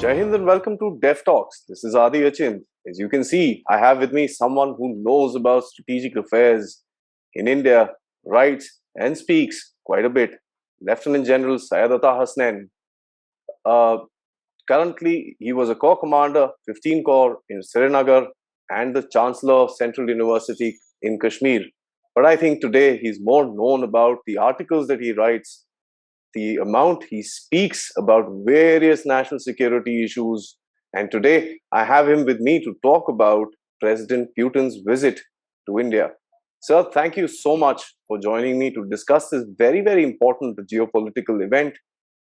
Jai Hind and welcome to Dev Talks. This is Aadi. As you can see, I have with me someone who knows about strategic affairs in India, writes and speaks quite a bit. Lieutenant General Syed Hasnain. Uh, Currently, he was a Corps Commander, 15 Corps in Srinagar, and the Chancellor of Central University in Kashmir. But I think today he's more known about the articles that he writes, the amount he speaks about various national security issues. And today I have him with me to talk about President Putin's visit to India. Sir, thank you so much for joining me to discuss this very, very important geopolitical event,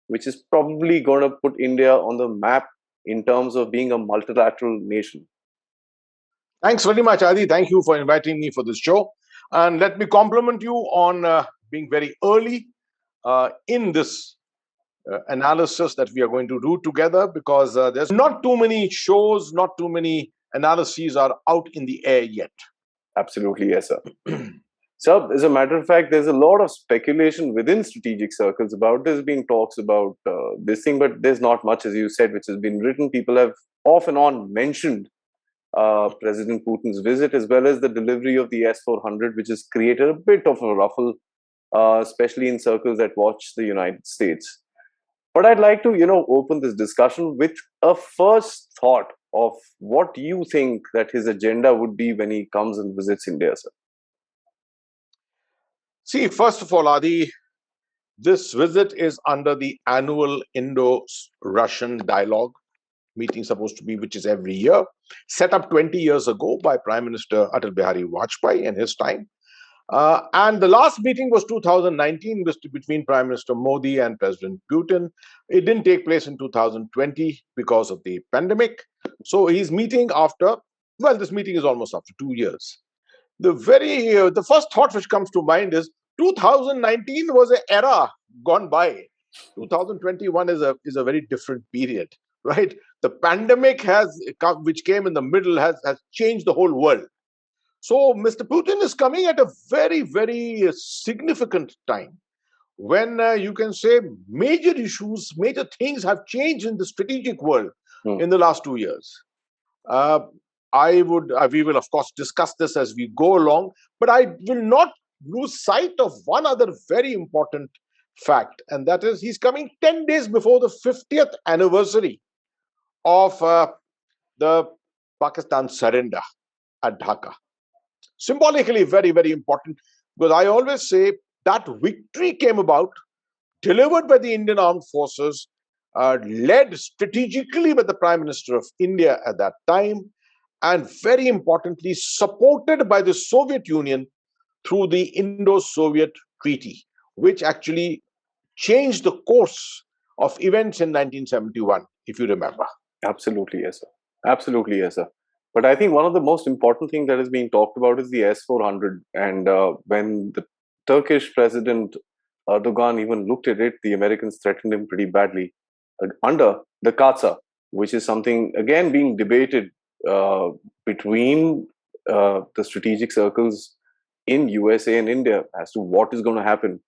which is probably going to put India on the map in terms of being a multilateral nation. Thanks very much, Adi. Thank you for inviting me for this show. And let me compliment you on being very early in this analysis that we are going to do together, because there's not too many shows, not too many analyses are out in the air yet. Absolutely, yes, sir. So, as a matter of fact, there's a lot of speculation within strategic circles about this, being talks about this thing, but there's not much, as you said, which has been written. People have off and on mentioned President Putin's visit, as well as the delivery of the S-400, which has created a bit of a ruffle, especially in circles that watch the United States. But I'd like to, open this discussion with a first thought of what you think that his agenda would be when he comes and visits India, sir. See, first of all, Adi, this visit is under the annual Indo-Russian dialogue meeting, supposed to be, which is every year, set up 20 years ago by Prime Minister Atal Bihari Vajpayee in his time. And the last meeting was 2019 between Prime Minister Modi and President Putin. It didn't take place in 2020 because of the pandemic. So he's meeting after, well, this meeting is almost after 2 years. The first thought which comes to mind is 2019 was an era gone by. 2021 is a very different period, right? The pandemic which came in the middle has changed the whole world. So Mr. Putin is coming at a very, very significant time when you can say major issues, major things have changed in the strategic world in the last 2 years. We will of course discuss this as we go along, but I will not lose sight of one other very important fact, and that is he's coming 10 days before the 50th anniversary of the Pakistan surrender at Dhaka. Symbolically very, very important, because I always say that victory came about, delivered by the Indian Armed Forces, led strategically by the Prime Minister of India at that time, and very importantly, supported by the Soviet Union through the Indo-Soviet Treaty, which actually changed the course of events in 1971, if you remember. Absolutely, yes, sir. Absolutely, yes, sir. But I think one of the most important things that is being talked about is the S-400. And when the Turkish President Erdogan even looked at it, the Americans threatened him pretty badly under the Katsa, which is something, again, being debated between the strategic circles in USA and India as to what is going to happen.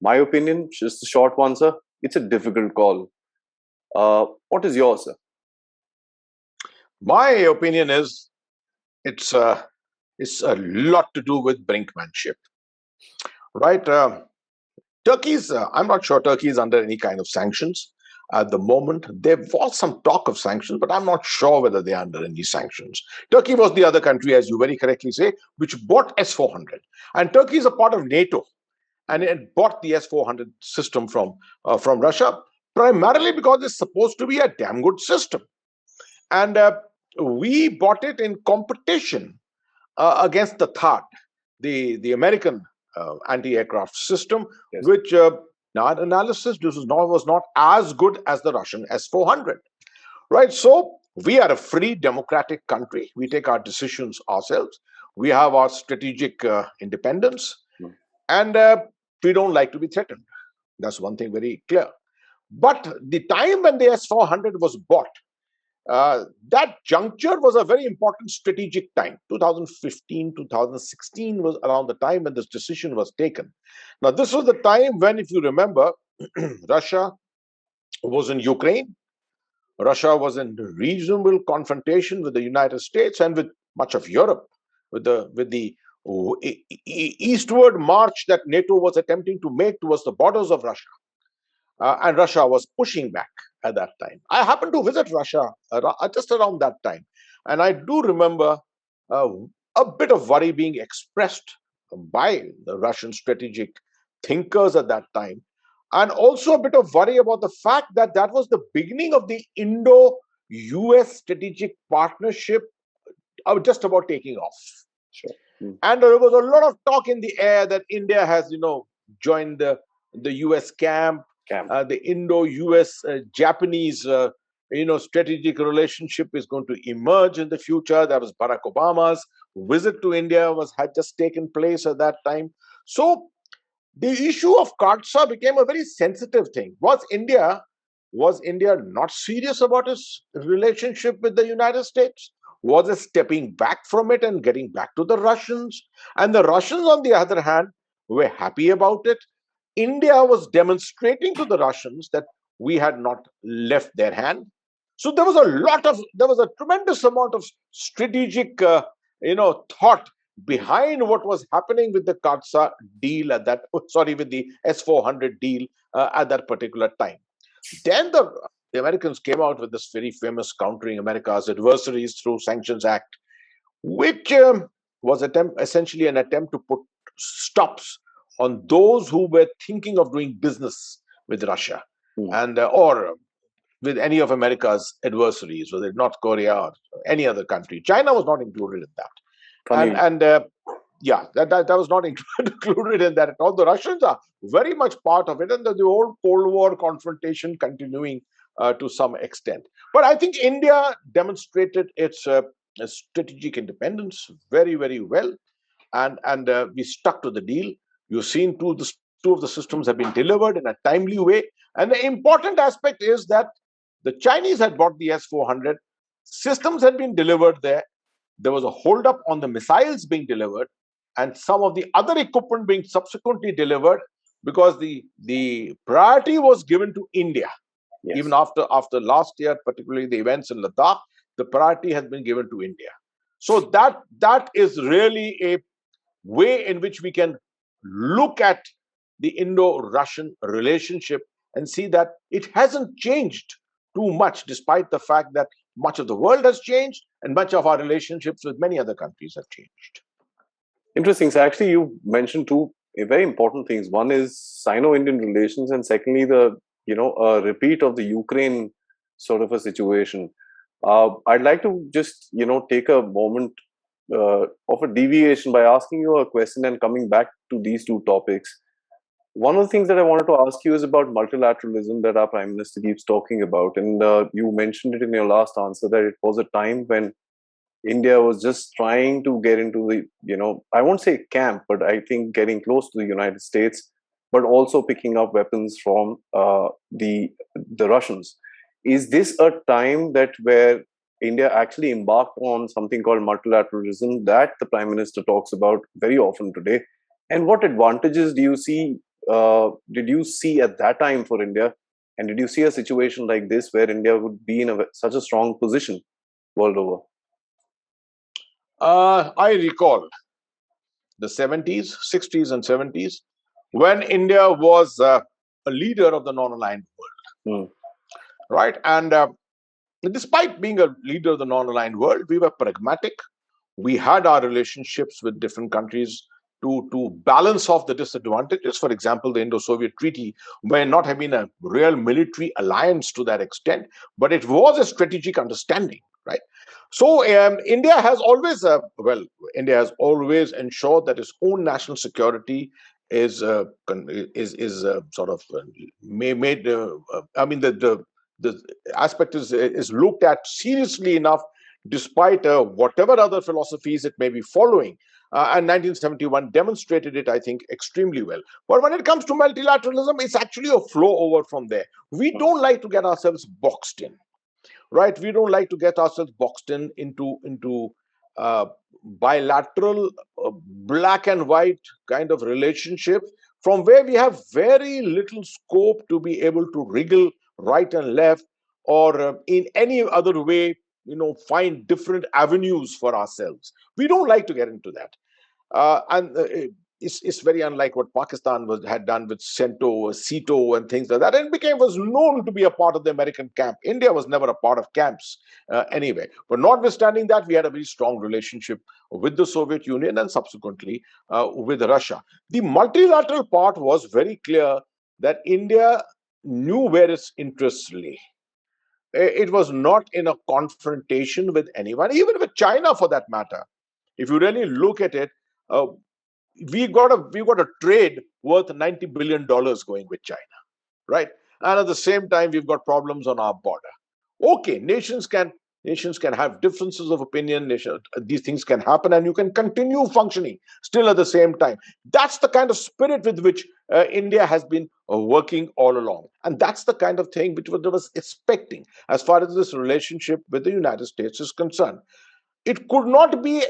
My opinion, just a short one, sir, it's a difficult call. What is yours, sir? My opinion is it's a lot to do with brinkmanship, right? I'm not sure Turkey is under any kind of sanctions at the moment. There was some talk of sanctions, but I'm not sure whether they're under any sanctions. Turkey was the other country, as you very correctly say, which bought S-400. And Turkey is a part of NATO, and it bought the S-400 system from Russia, primarily because it's supposed to be a damn good system. And we bought it in competition against the THAAD, the American anti-aircraft system, yes, which our analysis was not as good as the Russian S-400, right? So we are a free democratic country. We take our decisions ourselves. We have our strategic independence, and we don't like to be threatened. That's one thing very clear. But the time when the S-400 was bought, that juncture was a very important strategic time. 2015, 2016 was around the time when this decision was taken. Now, this was the time when, if you remember, Russia was in Ukraine. Russia was in reasonable confrontation with the United States and with much of Europe, with the eastward march that NATO was attempting to make towards the borders of Russia. And Russia was pushing back at that time. I happened to visit Russia just around that time, and I do remember uh, a bit of worry being expressed by the Russian strategic thinkers at that time, and also a bit of worry about the fact that that was the beginning of the Indo-US strategic partnership just about taking off. Sure. Mm. And there was a lot of talk in the air that India has, joined the US camp, Camp. the Indo-US Japanese, strategic relationship is going to emerge in the future. That was Barack Obama's visit to India had just taken place at that time. So the issue of Kartsa became a very sensitive thing. Was India not serious about its relationship with the United States? Was it stepping back from it and getting back to the Russians? And the Russians, on the other hand, were happy about it. India was demonstrating to the Russians that we had not left their hand. So there was a tremendous amount of strategic, thought behind what was happening with the Kartsa deal with the S-400 deal at that particular time. Then the Americans came out with this very famous Countering America's Adversaries Through Sanctions Act, which was essentially an attempt to put stops on those who were thinking of doing business with Russia and or with any of America's adversaries, whether it's North Korea or any other country. China was not included in that. Funny. That was not included in that at all. The Russians are very much part of it, and the old Cold War confrontation continuing to some extent. But I think India demonstrated its strategic independence very, very well, and we stuck to the deal. You've seen two of the systems have been delivered in a timely way, and the important aspect is that the Chinese had bought the S-400, systems had been delivered there. There was a holdup on the missiles being delivered, and some of the other equipment being subsequently delivered, because the priority was given to India. Yes. Even after last year, particularly the events in Ladakh, the priority has been given to India. So that is really a way in which we can look at the Indo-Russian relationship and see that it hasn't changed too much, despite the fact that much of the world has changed and much of our relationships with many other countries have changed. Interesting. So actually, you mentioned two very important things. One is Sino-Indian relations, and secondly, a repeat of the Ukraine sort of a situation. I'd like to just take a moment of a deviation by asking you a question and coming back to these two topics. One of the things that I wanted to ask you is about multilateralism that our Prime Minister keeps talking about. And you mentioned it in your last answer that it was a time when India was just trying to get into the, I won't say camp, but I think getting close to the United States, but also picking up weapons from the Russians. Is this a time where India actually embarked on something called multilateralism that the Prime Minister talks about very often today? And what advantages did you see at that time for India? And did you see a situation like this where India would be in such a strong position world over? I recall the 70s, 60s and 70s, when India was a leader of the non-aligned world. Right? And despite being a leader of the non-aligned world, we were pragmatic. We had our relationships with different countries to balance off the disadvantages. For example, the Indo-Soviet Treaty may not have been a real military alliance to that extent, but it was a strategic understanding, right? So India has always, ensured that its own national security is sort of made. The aspect is looked at seriously enough, despite whatever other philosophies it may be following. And 1971 demonstrated it, I think, extremely well. But when it comes to multilateralism, it's actually a flow over from there. We don't like to get ourselves boxed in, right? We don't like to get ourselves boxed into bilateral, black and white kind of relationship, from where we have very little scope to be able to wriggle right and left, or in any other way, find different avenues for ourselves. We don't like to get into that. And it's very unlike what Pakistan had done with CETO and things like that, and was known to be a part of the American camp. India was never a part of camps anyway. But notwithstanding that, we had a very strong relationship with the Soviet Union and subsequently with Russia. The multilateral part was very clear that India knew where its interests lay. It was not in a confrontation with anyone, even with China for that matter. If you really look at it, uh, we got a trade worth $90 billion going with China, right? And at the same time, we've got problems on our border. Okay, nations can have differences of opinion. These things can happen, and you can continue functioning still at the same time. That's the kind of spirit with which India has been working all along, and that's the kind of thing which was expecting as far as this relationship with the United States is concerned. It could not be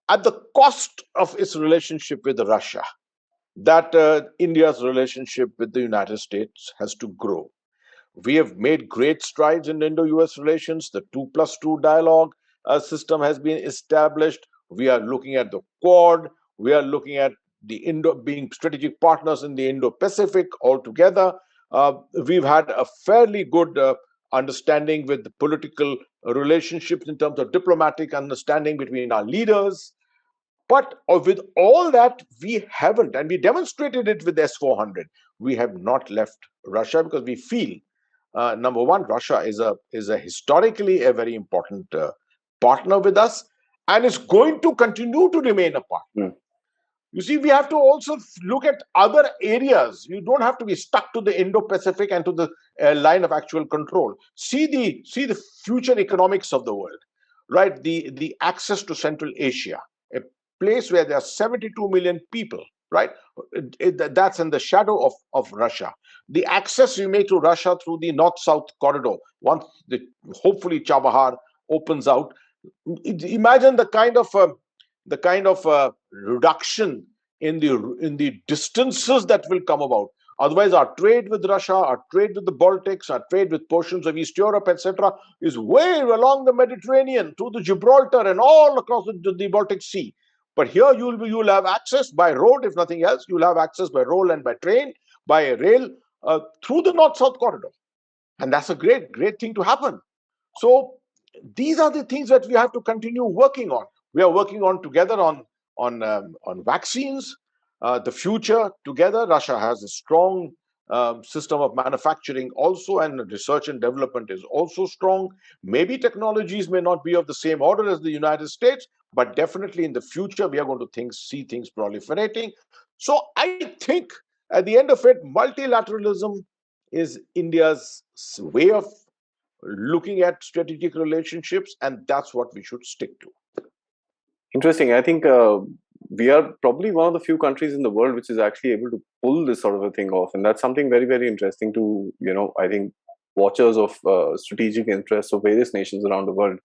at the cost of its relationship with Russia that India's relationship with the United States has to grow. We have made great strides in Indo-US relations. The 2+2 dialogue system has been established. We are looking at the Quad. We are looking at being strategic partners in the Indo-Pacific altogether. We've had a fairly good understanding with the political relationships in terms of diplomatic understanding between our leaders. But with all that, we haven't, and we demonstrated it with S-400. We have not left Russia because we feel, number one, Russia is a historically a very important partner with us, and is going to continue to remain a partner. You see, we have to also look at other areas. You don't have to be stuck to the Indo-Pacific and to the line of actual control. See the future economics of the world, right? The access to Central Asia, a place where there are 72 million people, right? That's in the shadow of Russia. The access you make to Russia through the North-South corridor, once hopefully Chabahar opens out, imagine the kind of reduction in the distances that will come about. Otherwise, our trade with Russia, our trade with the Baltics, our trade with portions of East Europe, etc., is way along the Mediterranean to the Gibraltar and all across the Baltic Sea. But here you'll have access by road, if nothing else. You'll have access by road and by train, by rail, through the North-South corridor, and that's a great thing to happen. So these are the things that we have to continue working on. We are working on together on vaccines. The future together. Russia has a strong system of manufacturing also, and research and development is also strong. Maybe technologies may not be of the same order as the United States, but definitely in the future we are going to see things proliferating. So I think at the end of it, multilateralism is India's way of looking at strategic relationships, and that's what we should stick to. Interesting. I think we are probably one of the few countries in the world which is actually able to pull this sort of a thing off, and that's something very, very interesting to, I think, watchers of strategic interests of various nations around the world.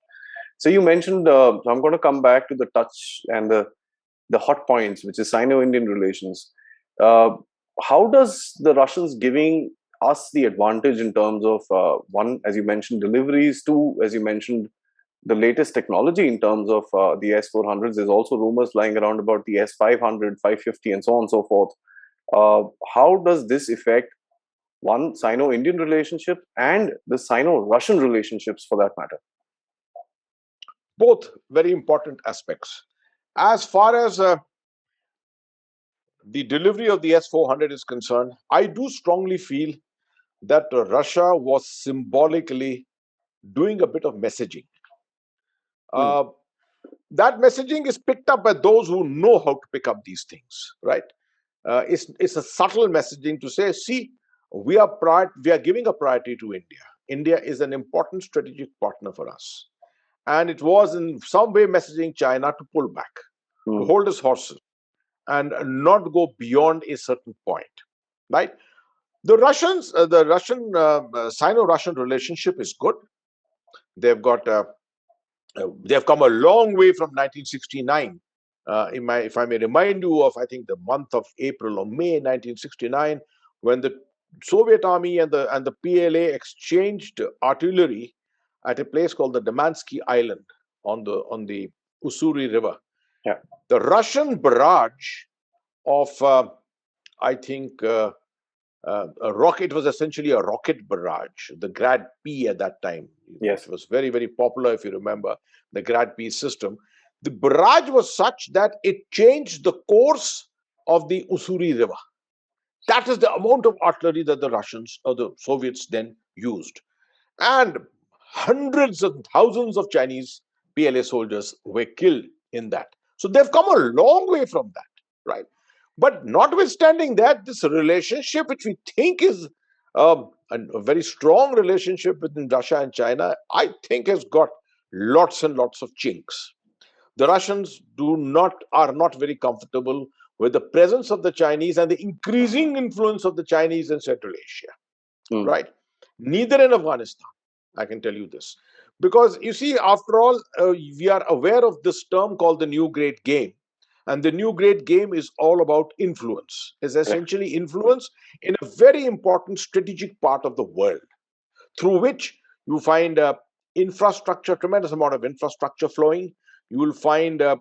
So you mentioned, so I'm going to come back to the touch and the hot points, which is Sino-Indian relations. How does the Russians giving us the advantage in terms of one, as you mentioned, deliveries, two, as you mentioned, the latest technology in terms of the S-400s? There's also rumors lying around about the S-500, 550, and so on and so forth. How does this affect one, Sino-Indian relationship and the Sino-Russian relationships for that matter? Both very important aspects. As far as the delivery of the S-400 is concerned, I do strongly feel that Russia was symbolically doing a bit of messaging. That messaging is picked up by those who know how to pick up these things, right? It's a subtle messaging to say, see, we are giving a priority to India. India is an important strategic partner for us. And it was in some way messaging China to pull back, to hold its horses, and not go beyond a certain point, right? The Sino-Russian relationship is good. They've come a long way from 1969. If I may remind you of, I think, the month of April or May 1969, when the Soviet army and the PLA exchanged artillery at a place called the Damansky Island on the Ussuri River. Yeah. The Russian barrage of I think a rocket, was essentially a rocket barrage, the Grad P at that time. Yes. It was very, very popular, if you remember, the Grad P system. The barrage was such that it changed the course of the Ussuri River. That is the amount of artillery that the Russians or the Soviets then used. And hundreds and thousands of Chinese PLA soldiers were killed in that. So they've come a long way from that, right? But notwithstanding that, this relationship, which we think is a very strong relationship between Russia and China, I think has got lots and lots of chinks. The Russians are not very comfortable with the presence of the Chinese and the increasing influence of the Chinese in Central Asia, right? Neither in Afghanistan, I can tell you this. Because you see, after all, we are aware of this term called the new great game. And the new great game is all about influence, is essentially influence in a very important strategic part of the world, through which you find infrastructure, tremendous amount of infrastructure flowing. You will find a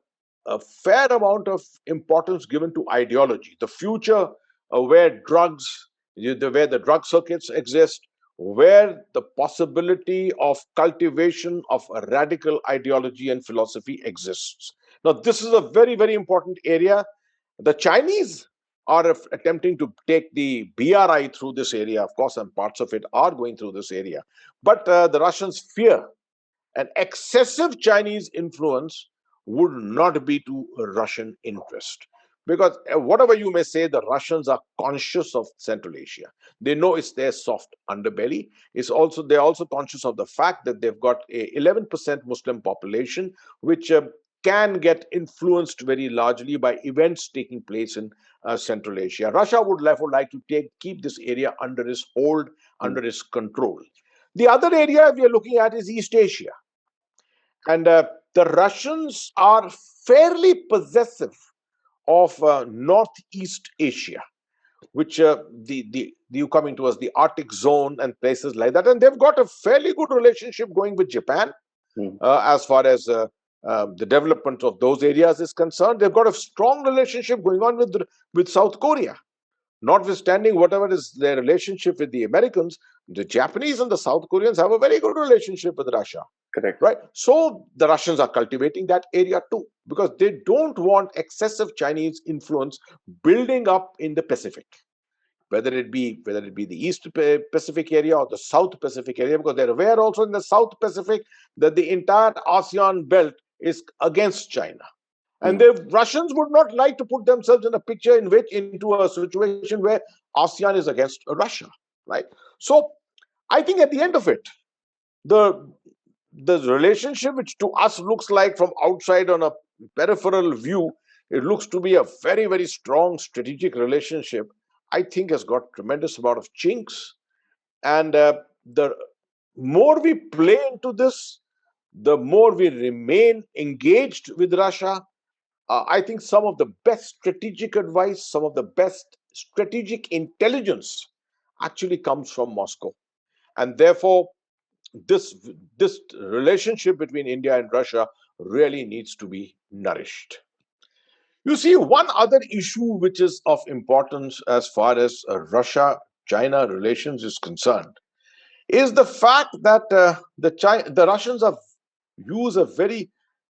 fair amount of importance given to ideology, the future where where the drug circuits exist, where the possibility of cultivation of a radical ideology and philosophy exists. Now, this is a very, very important area. The Chinese are attempting to take the BRI through this area, of course, and parts of it are going through this area. But the Russians fear an excessive Chinese influence would not be to Russian interest. Because whatever you may say, the Russians are conscious of Central Asia. They know it's their soft underbelly. They're also conscious of the fact that they've got a 11% Muslim population, which can get influenced very largely by events taking place in Central Asia. Russia would therefore like to keep this area under its hold, under its control. The other area we are looking at is East Asia. And the Russians are fairly possessive of Northeast Asia, which you coming towards the Arctic zone and places like that. And they've got a fairly good relationship going with Japan as far as the development of those areas is concerned. They've got a strong relationship going on with South Korea. Notwithstanding whatever is their relationship with the Americans, the Japanese and the South Koreans have a very good relationship with Russia. Correct. Right. So the Russians are cultivating that area too, because they don't want excessive Chinese influence building up in the Pacific, whether it be the East Pacific area or the South Pacific area, because they're aware also in the South Pacific that the entire ASEAN belt is against China. And the Russians would not like to put themselves in a picture into a situation where ASEAN is against Russia, right? So I think at the end of it, the relationship, which to us looks like from outside on a peripheral view, it looks to be a very, very strong strategic relationship, I think has got tremendous amount of chinks. And the more we play into this, the more we remain engaged with Russia. I think some of the best strategic advice, some of the best strategic intelligence actually comes from Moscow. And therefore, this relationship between India and Russia really needs to be nourished. You see, one other issue which is of importance as far as Russia-China relations is concerned is the fact that the Russians use a very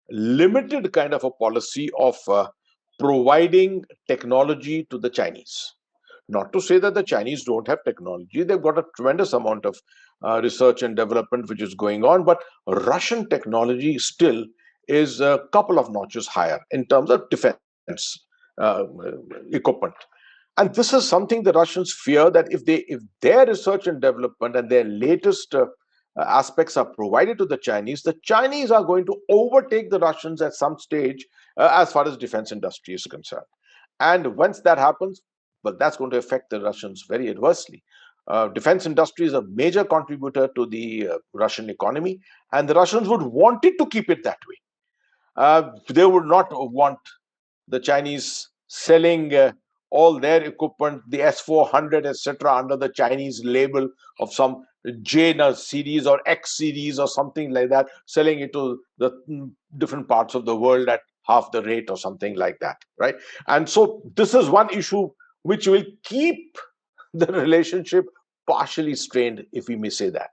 limited kind of a policy of providing technology to the Chinese. Not to say that the Chinese don't have technology. They've got a tremendous amount of research and development which is going on, but Russian technology still is a couple of notches higher in terms of defense equipment. And this is something the Russians fear, that if their research and development and their latest aspects are provided to the Chinese are going to overtake the Russians at some stage as far as defense industry is concerned. And once that happens, well, that's going to affect the Russians very adversely. Defense industry is a major contributor to the Russian economy, and the Russians would want it to keep it that way. They would not want the Chinese selling all their equipment, the S400, etc., under the Chinese label of some J series or X series or something like that, selling it to the different parts of the world at half the rate or something like that, right? And so this is one issue which will keep the relationship partially strained, if we may say that.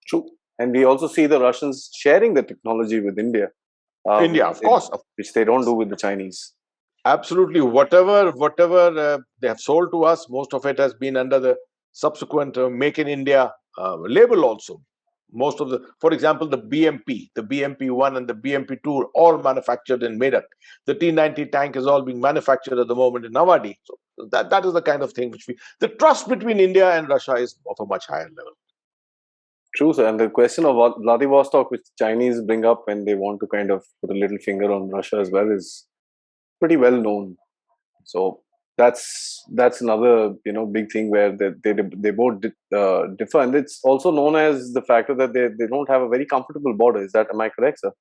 True. And we also see the Russians sharing the technology with India, India, of course, which they don't do with the Chinese. absolutely. Whatever they have sold to us, most of it has been under the subsequent Make in India label also. Most of the, for example, the BMP-1 and the BMP-2 are all manufactured in Medak. The T-90 tank is all being manufactured at the moment in Aadi. So that is the kind of thing which the trust between India and Russia is of a much higher level. True, sir. And the question of Vladivostok, which the Chinese bring up when they want to kind of put a little finger on Russia as well, is pretty well known. So that's another big thing where they both differ, and it's also known as the factor that they don't have a very comfortable border. Am I correct, sir?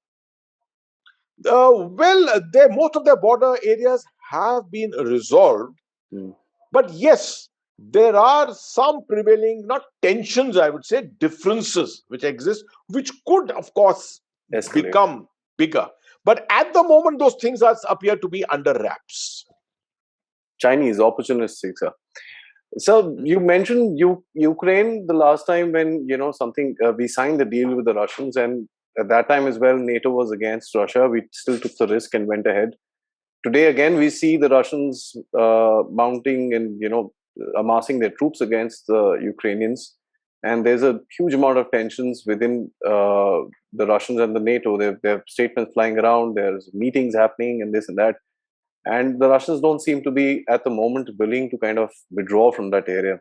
Most of their border areas have been resolved, but yes, there are some prevailing, not tensions, I would say, differences which exist, which could, of course, become bigger. But at the moment, those things appear to be under wraps. Chinese opportunistic, sir. So you mentioned Ukraine the last time when we signed the deal with the Russians, and at that time as well, NATO was against Russia. We still took the risk and went ahead. Today again, we see the Russians mounting and amassing their troops against the Ukrainians, and there's a huge amount of tensions within the Russians and the NATO. There have statements flying around. There's meetings happening and this and that. And the Russians don't seem to be, at the moment, willing to kind of withdraw from that area.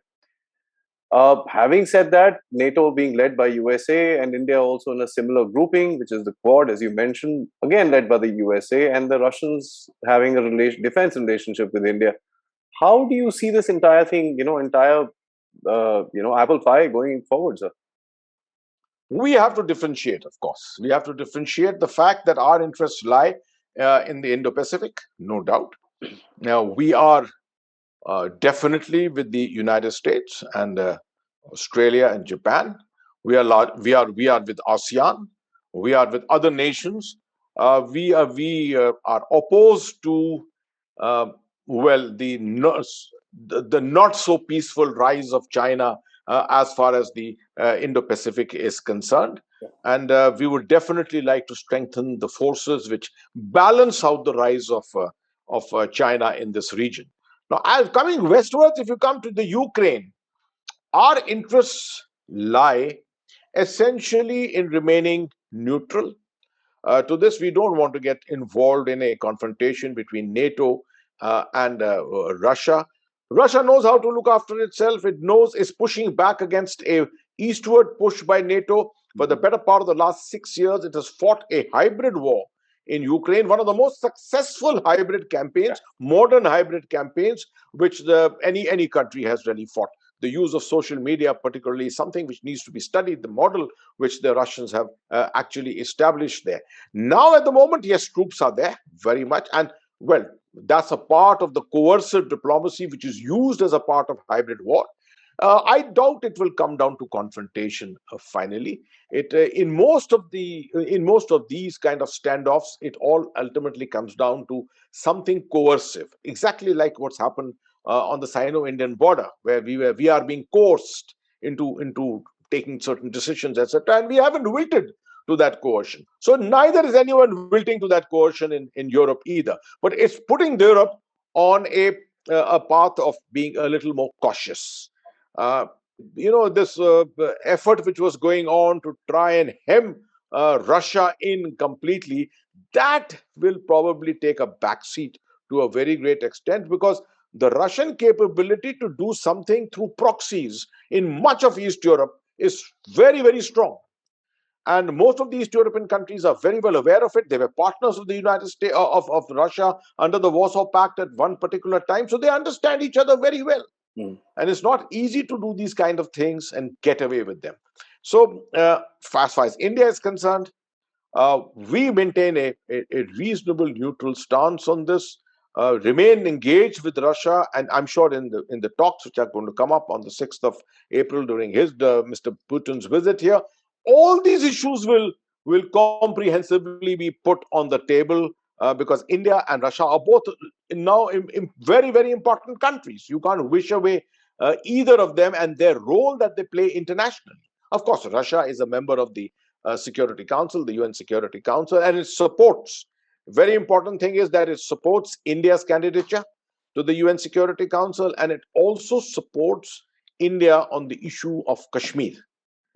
Having said that, NATO being led by USA and India also in a similar grouping, which is the Quad, as you mentioned, again led by the USA, and the Russians having a defense relationship with India. How do you see this entire thing, apple pie going forward, sir? We have to differentiate, of course. We have to differentiate the fact that our interests lie in the Indo-Pacific, no doubt. Now, we are definitely with the United States and Australia and Japan. We are with ASEAN. We are with other nations. We are opposed to the not so peaceful rise of China as far as the Indo-Pacific is concerned. And we would definitely like to strengthen the forces which balance out the rise of China in this region. Now, as coming westwards, if you come to the Ukraine, our interests lie essentially in remaining neutral. To this, we don't want to get involved in a confrontation between NATO and Russia. Russia knows how to look after itself. It knows it's pushing back against a eastward push by NATO. For the better part of the last 6 years, it has fought a hybrid war in Ukraine, one of the most successful hybrid campaigns, modern hybrid campaigns, which any country has really fought. The use of social media, particularly, is something which needs to be studied, the model which the Russians have actually established there. Now, at the moment, yes, troops are there, very much. And, well, that's a part of the coercive diplomacy which is used as a part of hybrid war. I doubt it will come down to confrontation finally. In most of these kind of standoffs, it all ultimately comes down to something coercive, exactly like what's happened on the Sino-Indian border, where we are being coerced into taking certain decisions, etc., and we haven't wilted to that coercion. So neither is anyone wilting to that coercion in Europe either. But it's putting Europe on a path of being a little more cautious. This effort which was going on to try and hem Russia in completely, that will probably take a backseat to a very great extent, because the Russian capability to do something through proxies in much of East Europe is very, very strong. And most of the East European countries are very well aware of it. They were partners of the United States, of Russia under the Warsaw Pact at one particular time. So they understand each other very well. And it's not easy to do these kind of things and get away with them. So as far as India is concerned, we maintain a reasonable neutral stance on this. remain engaged with Russia, and I'm sure in the talks which are going to come up on the 6th of April during his Mr. Putin's visit here, all these issues will comprehensively be put on the table because India and Russia are both now in very, very important countries. You can't wish away either of them and their role that they play internationally. Of course, Russia is a member of the Security Council, the UN Security Council, and it supports. Very important thing is that it supports India's candidature to the UN Security Council, and it also supports India on the issue of Kashmir.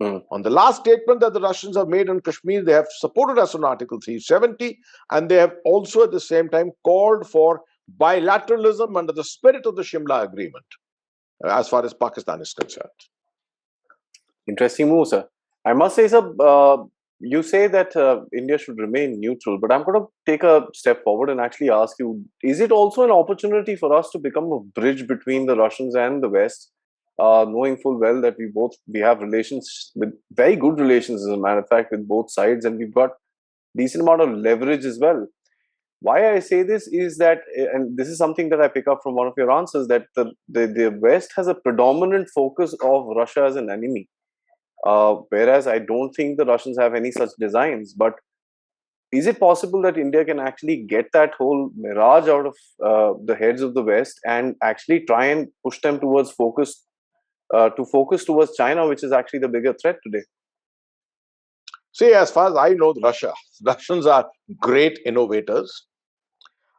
On the last statement that the Russians have made on Kashmir, they have supported us on Article 370, and they have also at the same time called for bilateralism under the spirit of the Shimla Agreement, as far as Pakistan is concerned. Interesting move, sir. I must say, sir, you say that India should remain neutral, but I'm going to take a step forward and actually ask you, is it also an opportunity for us to become a bridge between the Russians and the West, knowing full well that we have relations, with very good relations, as a matter of fact, with both sides, and we've got decent amount of leverage as well. Why I say this is that, and this is something that I pick up from one of your answers, that the West has a predominant focus of Russia as an enemy. Whereas I don't think the Russians have any such designs. But is it possible that India can actually get that whole mirage out of the heads of the West and actually try and push them towards focus towards China, which is actually the bigger threat today? See, as far as I know, Russians are great innovators.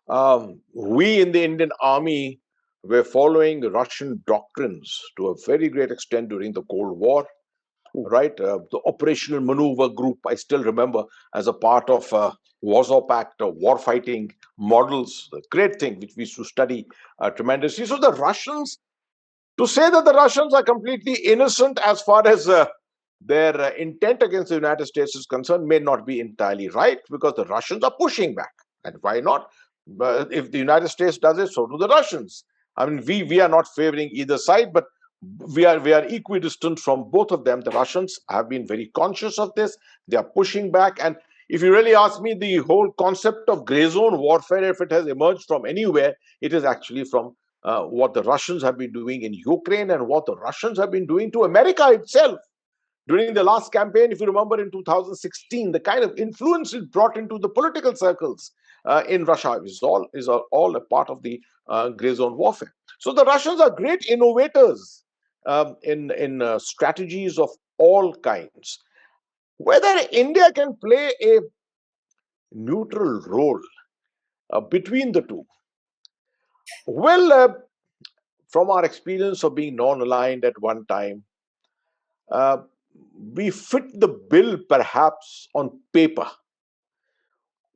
We in the Indian Army were following Russian doctrines to a very great extent during the Cold War. Right, the operational maneuver group, I still remember, as a part of Warsaw Pact war fighting models, a great thing which we used to study tremendously. So the Russians, to say that the Russians are completely innocent as far as their intent against the United States is concerned may not be entirely right, because the Russians are pushing back. And why not? If the United States does it, so do the Russians. I mean, we are not favoring either side, but we are equidistant from both of them. The Russians have been very conscious of this. They are pushing back. And if you really ask me, the whole concept of gray zone warfare, if it has emerged from anywhere, it is actually from what the Russians have been doing in Ukraine and what the Russians have been doing to America itself. During the last campaign, if you remember, in 2016, the kind of influence it brought into the political circles in Russia is all a part of the gray zone warfare. So the Russians are great innovators in strategies of all kinds. Whether India can play a neutral role between the two, well, from our experience of being non-aligned at one time, we fit the bill perhaps on paper.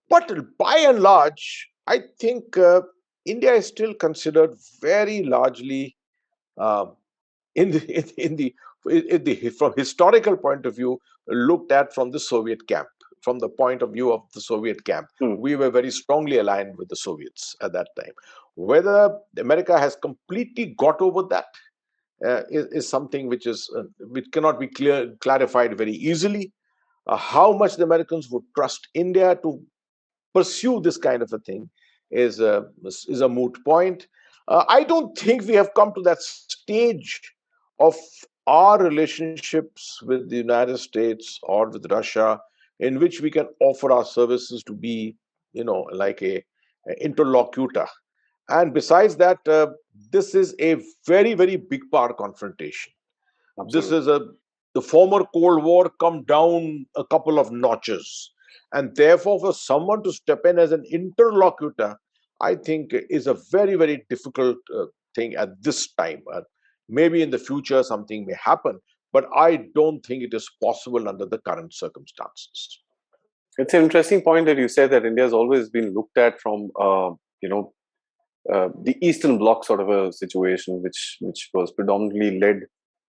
But by and large, I think India is still considered very largely in the from historical point of view, looked at from the Soviet camp, from the point of view of the Soviet camp. We were very strongly aligned with the Soviets at that time. Whether America has completely got over that is something which cannot be clarified very easily. How much the Americans would trust India to pursue this kind of a thing is a moot point. I don't think we have come to that stage of our relationships with the United States or with Russia in which we can offer our services to be, like a interlocutor. And besides that, this is a very, very big power confrontation. Absolutely. This is the former Cold War come down a couple of notches. And therefore, for someone to step in as an interlocutor, I think is a very, very difficult thing at this time. Maybe in the future, something may happen, but I don't think it is possible under the current circumstances. It's an interesting point that you said that India has always been looked at from, the Eastern Bloc sort of a situation, which was predominantly led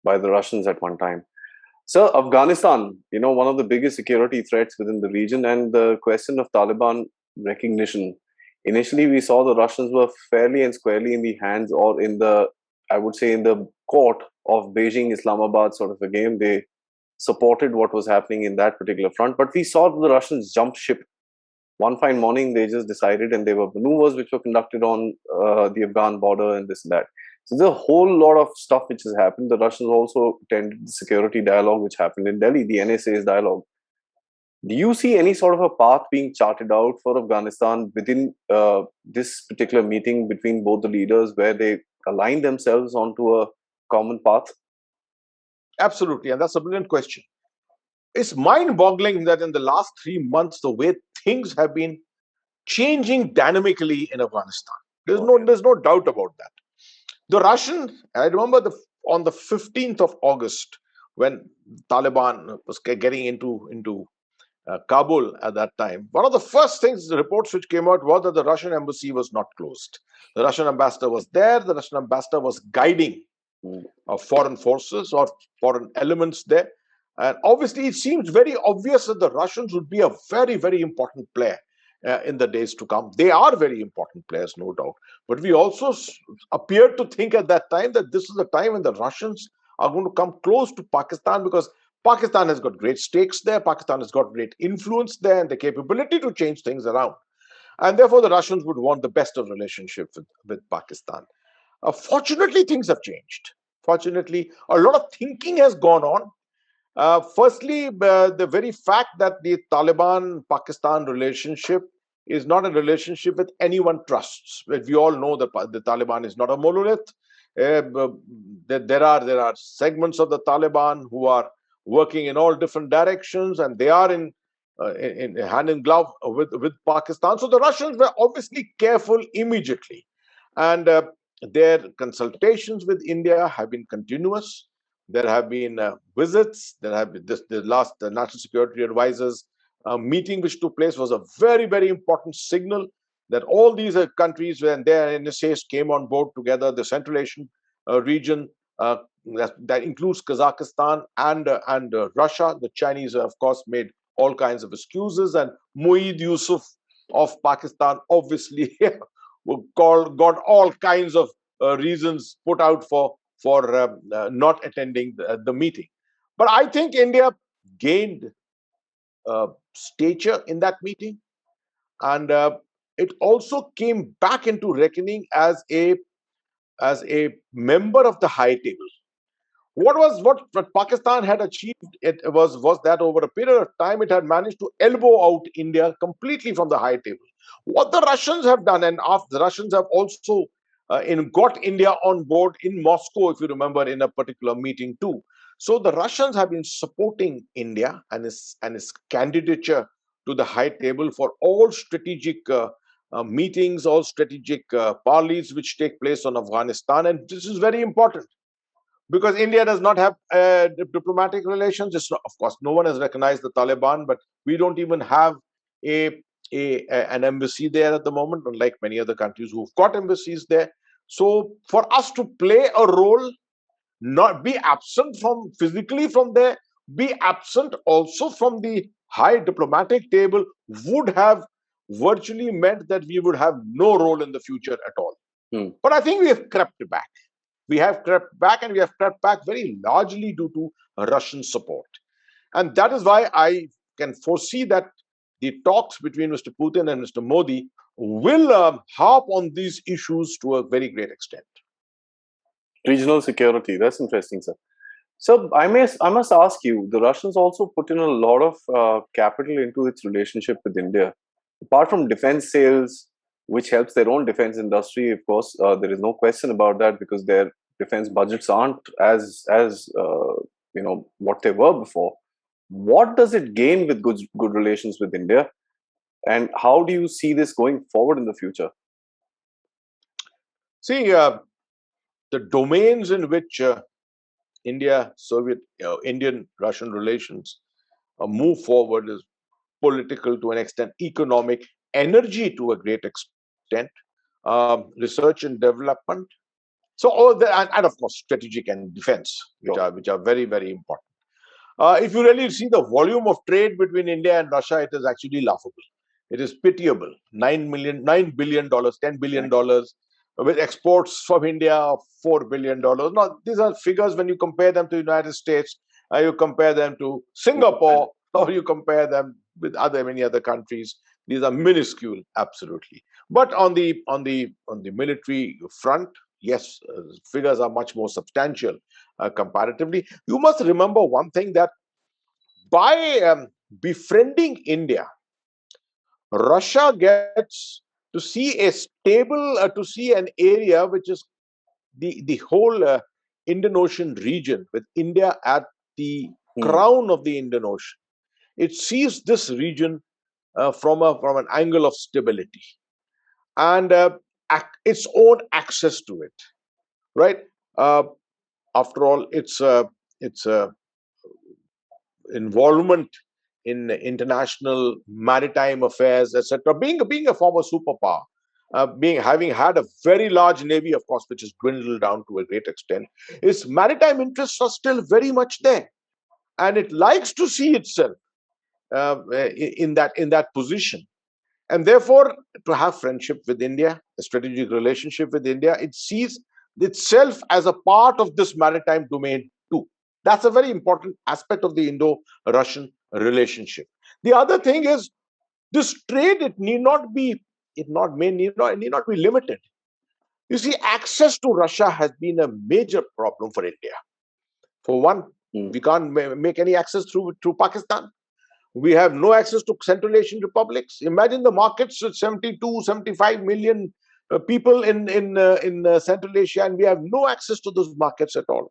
by the Russians at one time. So Afghanistan, one of the biggest security threats within the region, and the question of Taliban recognition. Initially, we saw the Russians were fairly and squarely in the hands, or in the, I would say, in the court of Beijing, Islamabad sort of a game. They supported what was happening in that particular front. But we saw the Russians jump ship one fine morning they just decided, and there were maneuvers which were conducted on the Afghan border and this and that. So there's a whole lot of stuff which has happened. The Russians also attended the security dialogue which happened in Delhi, the NSA's dialogue. Do you see any sort of a path being charted out for Afghanistan within this particular meeting between both the leaders, where they align themselves onto a common path? Absolutely, and that's a brilliant question. It's mind-boggling that in the last 3 months, the way things have been changing dynamically in Afghanistan. There's no doubt about that. The Russian, I remember on the 15th of August, when Taliban was getting into Kabul at that time, one of the first things, the reports which came out, was that the Russian embassy was not closed. The Russian ambassador was there. The Russian ambassador was guiding foreign forces or foreign elements there. And obviously, it seems very obvious that the Russians would be a very, very important player in the days to come. They are very important players, no doubt. But we also appeared to think at that time that this is the time when the Russians are going to come close to Pakistan, because Pakistan has got great stakes there. Pakistan has got great influence there and the capability to change things around. And therefore, the Russians would want the best of relationship with Pakistan. Fortunately, things have changed. Fortunately, a lot of thinking has gone on. Firstly, the very fact that the Taliban-Pakistan relationship is not a relationship that anyone trusts. We all know that the Taliban is not a monolith. There are segments of the Taliban who are working in all different directions, and they are in hand in glove with Pakistan. So the Russians were obviously careful immediately, and their consultations with India have been continuous. There have been visits. There have been the last National Security Advisors meeting which took place was a very, very important signal that all these countries, when their NSAs came on board together, the Central Asian region that includes Kazakhstan and Russia. The Chinese, of course, made all kinds of excuses, and Mueed Yusuf of Pakistan obviously got all kinds of reasons put out for not attending the meeting. But I think India gained stature in that meeting, and it also came back into reckoning as a member of the high table. What Pakistan had achieved, it was that over a period of time it had managed to elbow out India completely from the high table. What the Russians have done, and the Russians have also got India on board in Moscow, if you remember, in a particular meeting too. So the Russians have been supporting India and its candidature to the high table for all strategic meetings, all strategic parleys which take place on Afghanistan, and this is very important because India does not have diplomatic relations. Of course, no one has recognized the Taliban, but we don't even have an embassy there at the moment, unlike many other countries who've got embassies there. So for us to play a role, not be absent from physically from there, be absent also from the high diplomatic table, would have virtually meant that we would have no role in the future at all. But I think we have crept back. We have crept back, and we have crept back very largely due to Russian support. And that is why I can foresee that the talks between Mr. Putin and Mr. Modi will harp on these issues to a very great extent. Regional security, that's interesting, sir. So I must ask you, the Russians also put in a lot of capital into its relationship with India. Apart from defense sales, which helps their own defense industry, of course, there is no question about that, because their defense budgets aren't as what they were before. What does it gain with good relations with India, and how do you see this going forward in the future? See, the domains in which Indian-Russian relations move forward is political to an extent, economic, energy to a great extent, research and development. So all and of course strategic and defense, which are very, very important. If you really see the volume of trade between India and Russia, it is actually laughable. It is pitiable. $9 billion, $10 billion, with exports from India of $4 billion. Now, these are figures when you compare them to the United States, you compare them to Singapore, or you compare them with many other countries. These are minuscule, absolutely. But on the military front, yes, figures are much more substantial comparatively. You must remember one thing, that by befriending India, Russia gets to see a stable, to see an area which is the whole Indian Ocean region, with India at the Hmm. crown of the Indian Ocean. It sees this region from an angle of stability and its own access to it, right? Uh, After all, its involvement in international maritime affairs, etc. Being a former superpower, being having had a very large navy, of course, which has dwindled down to a great extent, its maritime interests are still very much there, and it likes to see itself in that position. And therefore, to have friendship with India, a strategic relationship with India, it sees itself as a part of this maritime domain too. That's a very important aspect of the Indo-Russian relationship. The other thing is, this trade, it need not be, need not be limited. You see, access to Russia has been a major problem for India. For one, Hmm. we can't make any access through Pakistan. We have no access to Central Asian republics. Imagine the markets with 72, 75 million people in Central Asia, and we have no access to those markets at all.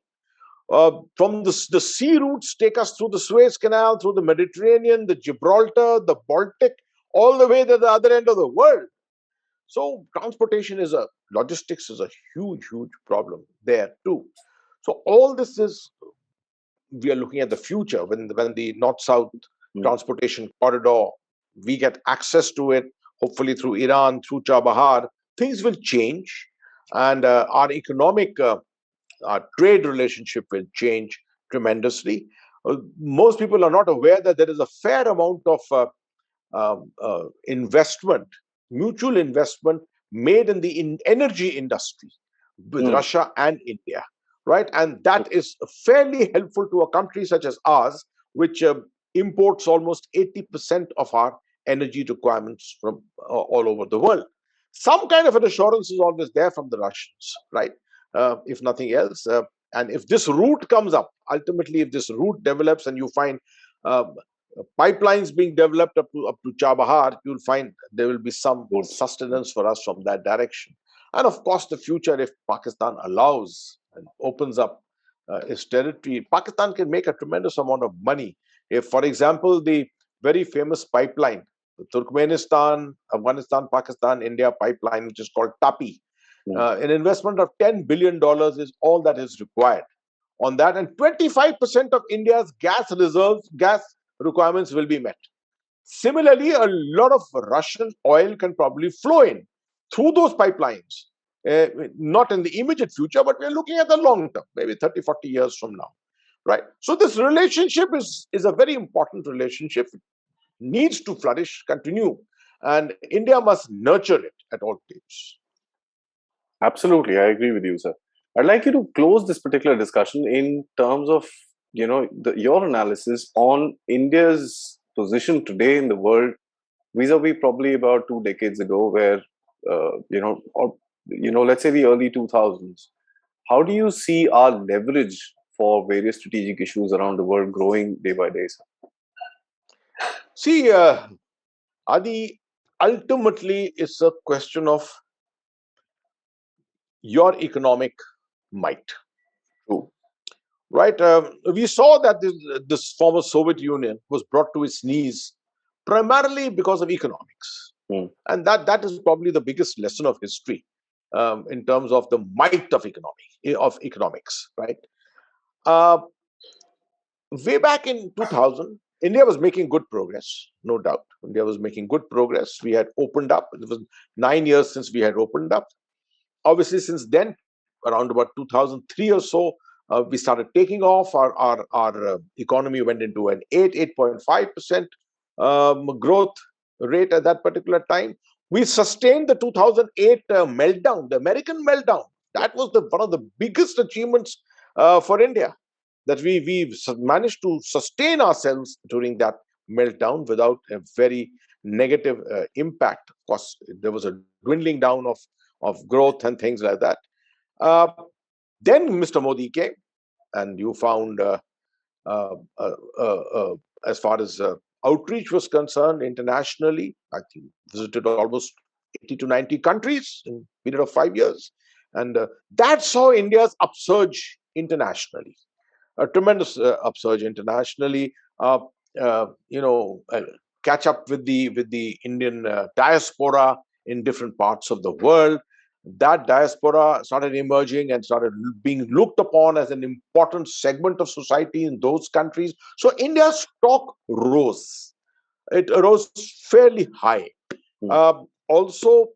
From the sea routes take us through the Suez Canal, through the Mediterranean, the Gibraltar, the Baltic, all the way to the other end of the world. So transportation logistics is a huge, huge problem there too. So all this is, we are looking at the future, when the north-south Hmm. transportation corridor, we get access to it, hopefully through Iran, through Chabahar, things will change, and our trade relationship will change tremendously. Most people are not aware that there is a fair amount of investment, mutual investment made in the energy industry with Hmm. Russia and India, right? And that is fairly helpful to a country such as ours, which imports almost 80% of our energy requirements from all over the world. Some kind of an assurance is always there from the Russians, right? If nothing else. And if this route comes up, ultimately, if this route develops and you find uh, pipelines being developed up to Chabahar, you'll find there will be some Good. sustenance for us from that direction. And of course, the future, if Pakistan allows and opens up its territory, Pakistan can make a tremendous amount of money. If, for example, the very famous pipeline, the Turkmenistan, Afghanistan, Pakistan, India pipeline, which is called TAPI, Hmm. an investment of $10 billion is all that is required on that, and 25% of India's gas reserves, gas requirements will be met. Similarly, a lot of Russian oil can probably flow in through those pipelines, not in the immediate future, but we're looking at the long term, maybe 30, 40 years from now, right? So this relationship is a very important relationship. It needs to flourish, continue, and India must nurture it at all times. Absolutely, I agree with you, sir. I'd like you to close this particular discussion in terms of your analysis on India's position today in the world vis-a-vis probably about 2 decades ago, where or let's say the early 2000s. How do you see our leverage for various strategic issues around the world growing day by day, sir? See, Adi, ultimately, it's a question of your economic might, True. right? We saw that this former Soviet Union was brought to its knees primarily because of economics, Hmm. and that is probably the biggest lesson of history in terms of the might of economics, right? Uh, Way back in 2000, India was making good progress, no doubt. India was making good progress. We had opened up. It was 9 years since we had opened up. Obviously, since then, around about 2003 or so, we started taking off. Our economy went into an 8.5% growth rate at that particular time. We sustained the 2008 meltdown, the American meltdown. That was one of the biggest achievements for India, that we managed to sustain ourselves during that meltdown without a very negative impact. Of course, there was a dwindling down of growth and things like that. Uh, then Mr. Modi came, and you found, uh, uh, uh, uh, as far as outreach was concerned internationally, I think visited almost 80 to 90 countries in a period of 5 years. And that saw India's upsurge internationally, a tremendous upsurge internationally. Uh, you know, catch up with the Indian diaspora in different parts of the world. That diaspora started emerging and started being looked upon as an important segment of society in those countries. So India's stock rose. It rose fairly high. Mm. Also,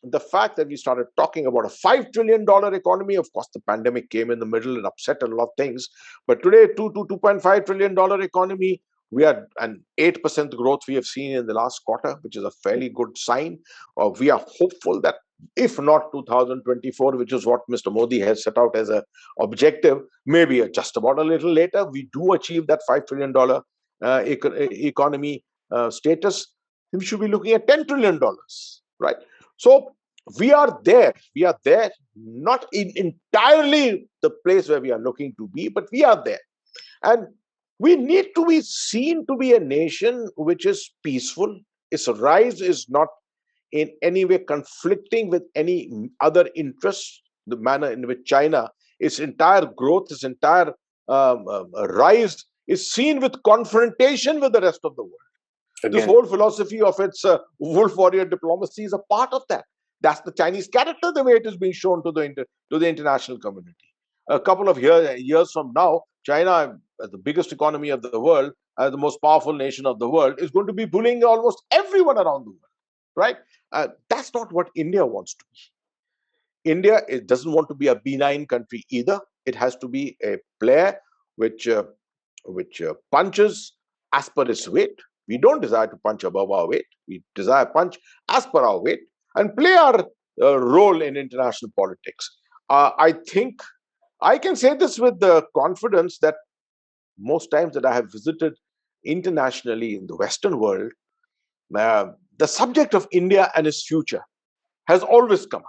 the fact that we started talking about a $5 trillion economy, of course, the pandemic came in the middle and upset a lot of things. But today, $2 to $2.5 trillion economy, we are an 8% growth we have seen in the last quarter, which is a fairly good sign. We are hopeful that if not 2024, which is what Mr. Modi has set out as an objective, maybe just about a little later, we do achieve that $5 trillion economy status. We should be looking at $10 trillion, right? So we are there. We are there, not in entirely the place where we are looking to be, but we are there. And we need to be seen to be a nation which is peaceful. Its rise is not in any way conflicting with any other interests. The manner in which China, its entire growth, its entire rise is seen with confrontation with the rest of the world. This Again, whole philosophy of its wolf warrior diplomacy is a part of that. That's the Chinese character, the way it is being shown to the international community. A couple of years from now, China, as the biggest economy of the world, as the most powerful nation of the world, is going to be bullying almost everyone around the world, right? That's not what India wants to be. India, it doesn't want to be a benign country either. It has to be a player which punches as per its weight. We don't desire to punch above our weight. We desire punch as per our weight and play our role in international politics. I think I can say this with the confidence that most times that I have visited internationally in the Western world, the subject of India and its future has always come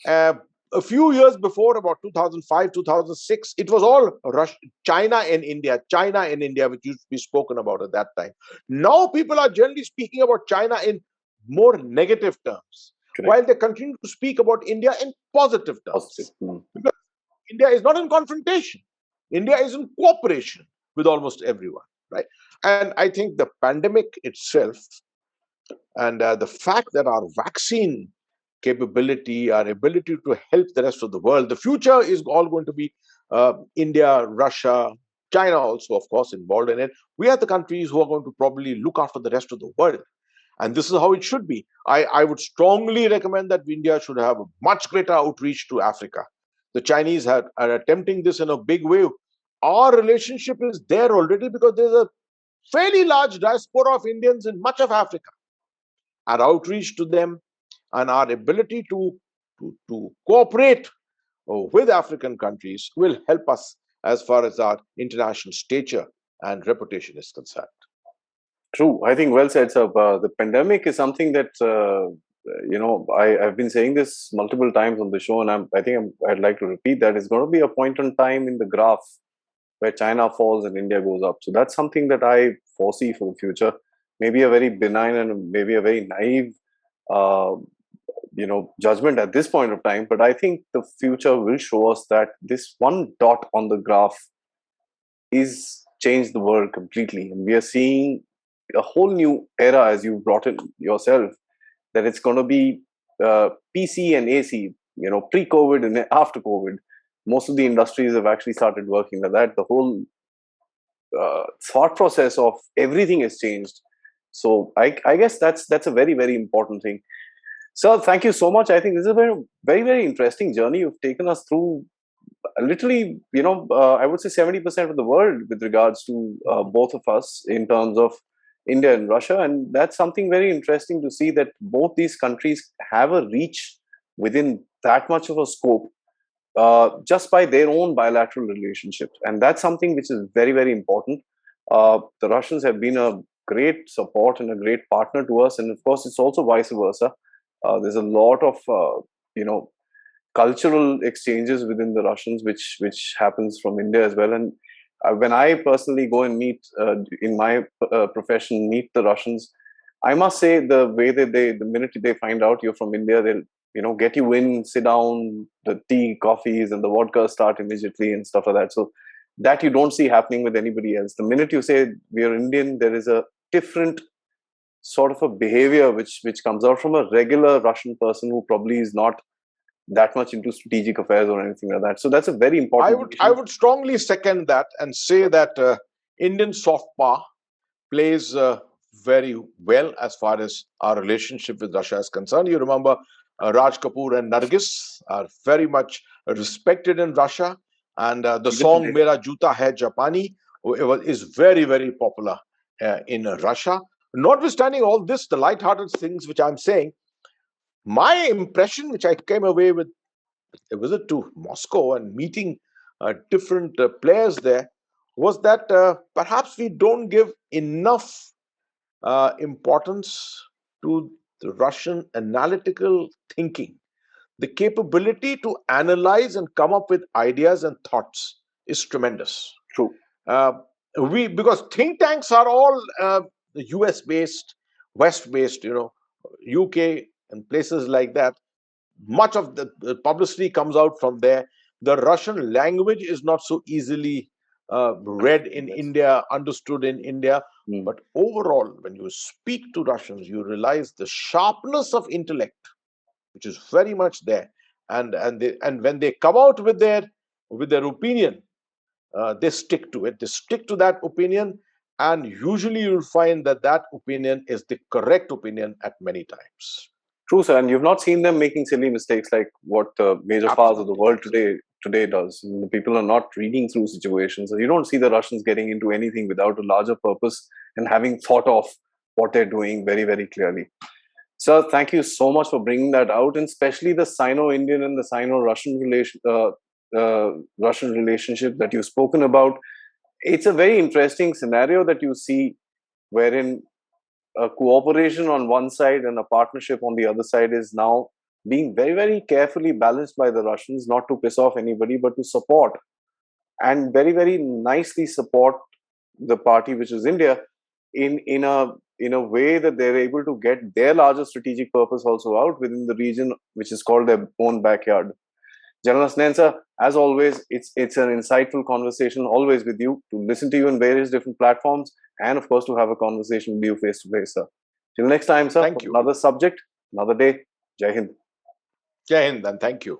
up. A few years before, about 2005, 2006, it was all China and India, which used to be spoken about at that time. Now people are generally speaking about China in more negative terms, correct. while they continue to speak about India in positive Positive. terms. Because India is not in confrontation. India is in cooperation with almost everyone, right? And I think the pandemic itself and the fact that our vaccine capability, our ability to help the rest of the world, the future is all going to be India, Russia, China also, of course, involved in it. We are the countries who are going to probably look after the rest of the world. And this is how it should be. I would strongly recommend that India should have a much greater outreach to Africa. The Chinese are attempting this in a big way. Our relationship is there already because there's a fairly large diaspora of Indians in much of Africa. Our outreach to them and our ability to cooperate with African countries will help us as far as our international stature and reputation is concerned. True. I think well said, sir. The pandemic is something that I've been saying this multiple times on the show, and I'd like to repeat that it's going to be a point in time in the graph where China falls and India goes up. So that's something that I foresee for the future. Maybe a very benign and maybe a very naive, judgment at this point of time. But I think the future will show us that this one dot on the graph is changed the world completely, and we are seeing a whole new era, as you brought it yourself, that it's going to be PC and AC, pre-COVID and after COVID. Most of the industries have actually started working like that. The whole thought process of everything has changed. So I guess that's a very, very important thing. Sir, thank you so much. I think this is a very, very, very interesting journey. You've taken us through literally, I would say 70% of the world with regards to both of us in terms of India and Russia. And that's something very interesting to see, that both these countries have a reach within that much of a scope just by their own bilateral relationships. And that's something which is very, very important. The Russians have been a great support and a great partner to us. And of course, it's also vice versa. There's a lot of cultural exchanges within the Russians, which happens from India as well. And when I personally go and meet in my profession, meet the Russians, I must say the way that the minute they find out you're from India, they'll get you in, sit down, the tea, coffees, and the vodka start immediately and stuff like that. So that you don't see happening with anybody else. The minute you say we are Indian, there is a different sort of a behavior which comes out from a regular Russian person who probably is not that much into strategic affairs or anything like that. So that's a very important. I would strongly second that and say that Indian soft power plays very well as far as our relationship with Russia is concerned. You remember Raj Kapoor and Nargis are very much respected in Russia, and the song "Mera Juta Hai Japani" is very, very popular in Russia. Notwithstanding all this, the light-hearted things which I'm saying, my impression, which I came away with a visit to Moscow and meeting different players there, was that perhaps we don't give enough importance to the Russian analytical thinking. The capability to analyze and come up with ideas and thoughts is tremendous. True. Because think tanks are all US based, West based, UK and places like that. Much of the publicity comes out from there. The Russian language is not so easily read in India, understood in India. But overall, when you speak to Russians, you realize the sharpness of intellect, which is very much there. And when they come out with their opinion, they stick to it. They stick to that opinion, and usually you'll find that opinion is the correct opinion at many times. True, sir. And you've not seen them making silly mistakes like what major powers of the world today does. The people are not reading through situations. You don't see the Russians getting into anything without a larger purpose and having thought of what they're doing very, very clearly. Sir, thank you so much for bringing that out, and especially the Sino-Indian and the Sino-Russian Russian relationship that you've spoken about. It's a very interesting scenario that you see, wherein a cooperation on one side and a partnership on the other side is now being very, very carefully balanced by the Russians, not to piss off anybody, but to support and very, very nicely support the party, which is India, in a way that they're able to get their larger strategic purpose also out within the region, which is called their own backyard. General Hasnain sir, as always, it's an insightful conversation always with you, to listen to you on various different platforms, and of course to have a conversation with you face to face, sir. Till next time, sir. Thank you. Another subject, another day. Jai Hind. Jai Hind, and thank you.